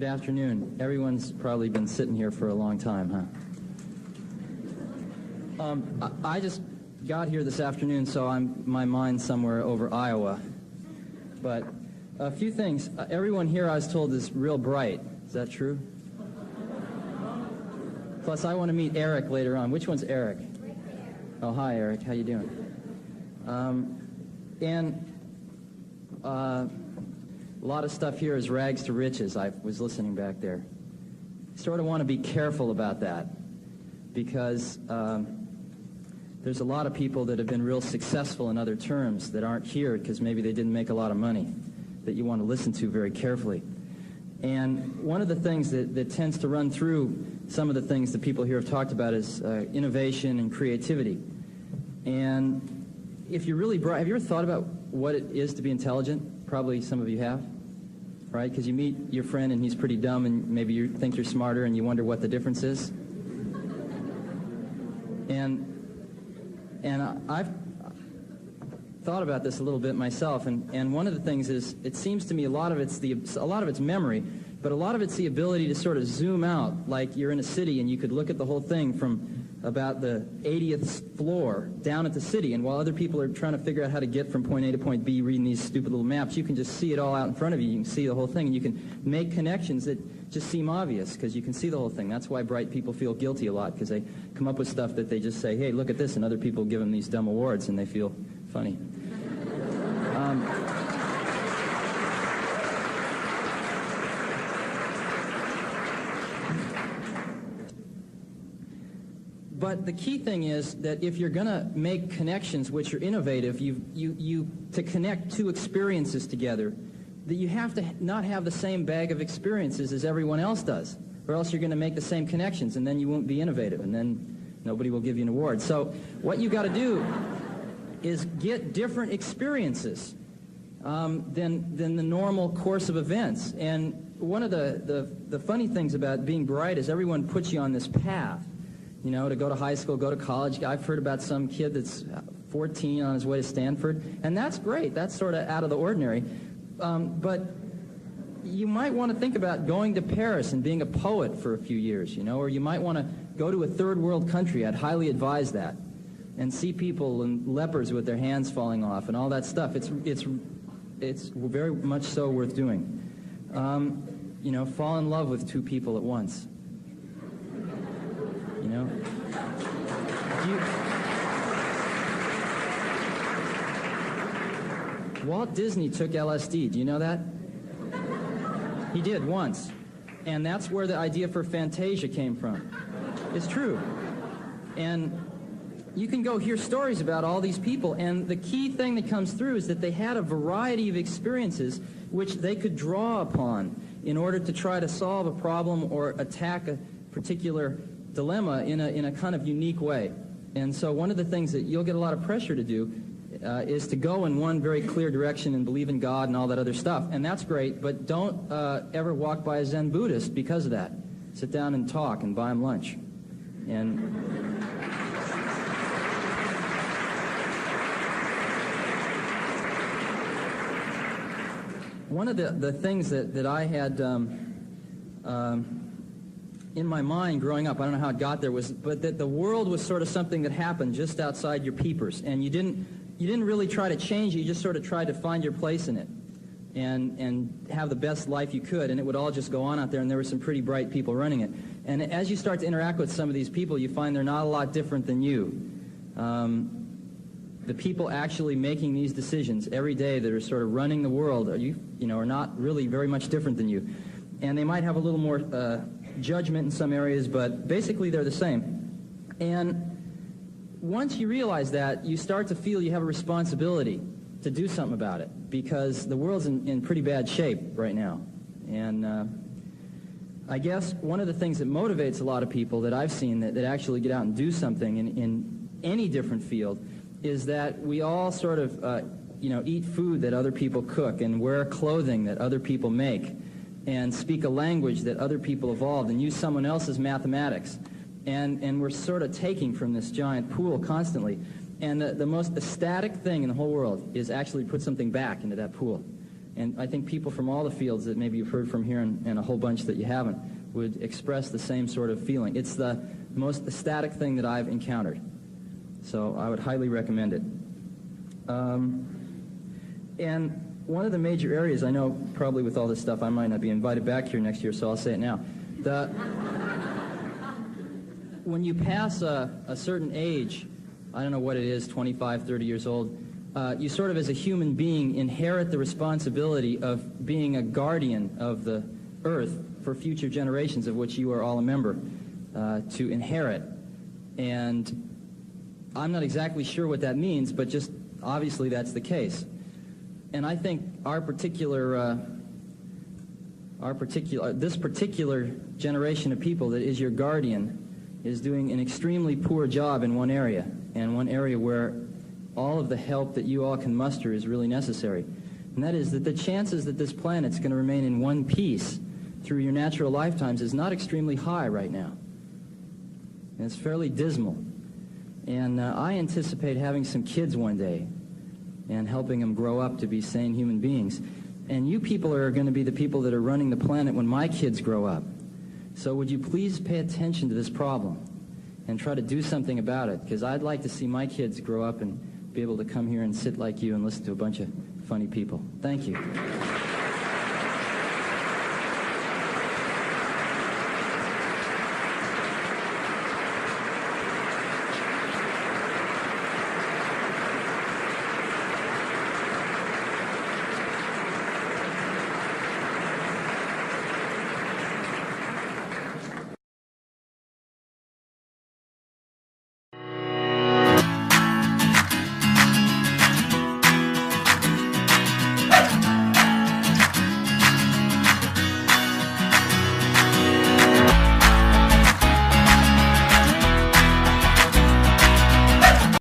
Good afternoon. Everyone's probably been sitting here for a long time, huh? I just got here this afternoon, so my mind's somewhere over Iowa. But a few things. Everyone here, I was told, is real bright. Is that true? Plus, I want to meet Eric later on. Which one's Eric? Oh, hi, Eric. How you doing? A lot of stuff here is rags to riches. I was listening back there. Sort of want to be careful about that because there's a lot of people that have been real successful in other terms that aren't here because maybe they didn't make a lot of money that you want to listen to very carefully. And one of the things that tends to run through some of the things that people here have talked about is innovation and creativity. And if you're really bright, have you ever thought about what it is to be intelligent? Probably some of you have, right? Because you meet your friend and he's pretty dumb and maybe you think you're smarter and you wonder what the difference is. And I've thought about this a little bit myself, and one of the things is, it seems to me a lot of it's memory, but a lot of it's the ability to sort of zoom out, like you're in a city and you could look at the whole thing from about the 80th floor down at the city, and while other people are trying to figure out how to get from point A to point B reading these stupid little maps, you can just see it all out in front of you. You can see the whole thing, and you can make connections that just seem obvious because you can see the whole thing. That's why bright people feel guilty a lot, because they come up with stuff that they just say, hey, look at this, and other people give them these dumb awards and they feel funny. But the key thing is that if you're going to make connections which are innovative, to connect two experiences together, that you have to not have the same bag of experiences as everyone else does, or else you're going to make the same connections, and then you won't be innovative, and then nobody will give you an award. So what you got to do is get different experiences than the normal course of events. And one of the funny things about being bright is everyone puts you on this path, you know, to go to high school, go to college. I've heard about some kid that's 14 on his way to Stanford, and that's great. That's sort of out of the ordinary. But you might want to think about going to Paris and being a poet for a few years, you know, or you might want to go to a third world country. I'd highly advise that. And see people and lepers with their hands falling off and all that stuff. It's very much so worth doing. You know, fall in love with two people at once. You know? Walt Disney took LSD. Do you know that? He did once. And that's where the idea for Fantasia came from. It's true. And you can go hear stories about all these people, and the key thing that comes through is that they had a variety of experiences which they could draw upon in order to try to solve a problem or attack a particular dilemma in a kind of unique way. And so one of the things that you'll get a lot of pressure to do is to go in one very clear direction and believe in God and all that other stuff, and that's great, but don't ever walk by a Zen Buddhist because of that. Sit down and talk and buy him lunch. And one of the things that I had in my mind growing up, I don't know how it got there, but that the world was sort of something that happened just outside your peepers, and you didn't really try to change it, you just sort of tried to find your place in it and have the best life you could, and it would all just go on out there, and there were some pretty bright people running it. And as you start to interact with some of these people, you find they're not a lot different than you. The people actually making these decisions every day that are sort of running the world are not really very much different than you. And they might have a little more judgment in some areas, but basically they're the same. And once you realize that, you start to feel you have a responsibility to do something about it, because the world's in pretty bad shape right now. And I guess one of the things that motivates a lot of people that I've seen that actually get out and do something in any different field is that we all sort of, eat food that other people cook and wear clothing that other people make and speak a language that other people evolved and use someone else's mathematics. And we're sort of taking from this giant pool constantly. And the most ecstatic thing in the whole world is actually put something back into that pool. And I think people from all the fields that maybe you've heard from here and a whole bunch that you haven't would express the same sort of feeling. It's the most ecstatic thing that I've encountered. So I would highly recommend it. And one of the major areas, I know probably with all this stuff I might not be invited back here next year, so I'll say it now. When you pass a certain age, I don't know what it is, 25, 30 years old, you sort of as a human being inherit the responsibility of being a guardian of the earth for future generations, of which you are all a member, to inherit. And I'm not exactly sure what that means, but just obviously that's the case. And I think this particular generation of people that is your guardian is doing an extremely poor job in one area, and one area where all of the help that you all can muster is really necessary. And that is that the chances that this planet's going to remain in one piece through your natural lifetimes is not extremely high right now. And it's fairly dismal. And I anticipate having some kids one day and helping them grow up to be sane human beings. And you people are going to be the people that are running the planet when my kids grow up. So would you please pay attention to this problem and try to do something about it? Because I'd like to see my kids grow up and be able to come here and sit like you and listen to a bunch of funny people. Thank you.